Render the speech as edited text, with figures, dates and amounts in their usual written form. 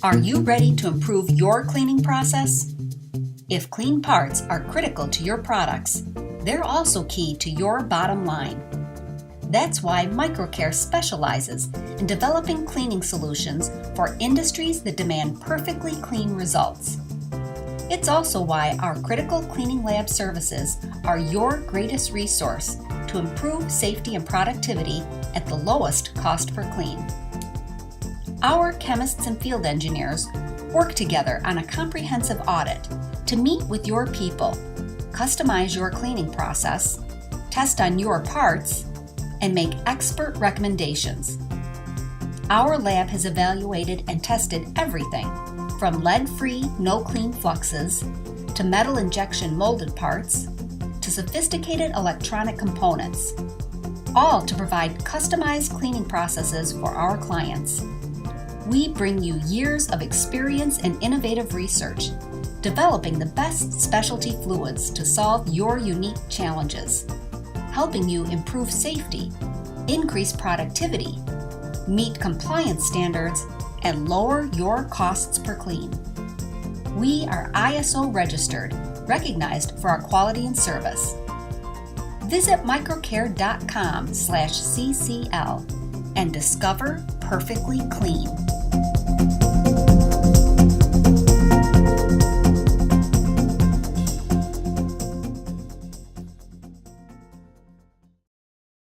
Are you ready to improve your cleaning process? If clean parts are critical to your products, they're also key to your bottom line. That's why MicroCare specializes in developing cleaning solutions for industries that demand perfectly clean results. It's also why our critical cleaning lab services are your greatest resource to improve safety and productivity at the lowest cost per clean. Our chemists and field engineers work together on a comprehensive audit to meet with your people, customize your cleaning process, test on your parts, and make expert recommendations. Our lab has evaluated and tested everything from lead-free, no-clean fluxes, to metal injection molded parts, to sophisticated electronic components, all to provide customized cleaning processes for our clients. We bring you years of experience and innovative research, developing the best specialty fluids to solve your unique challenges, helping you improve safety, increase productivity, meet compliance standards, and lower your costs per clean. We are ISO registered, recognized for our quality and service. Visit microcare.com/ccl and discover perfectly clean.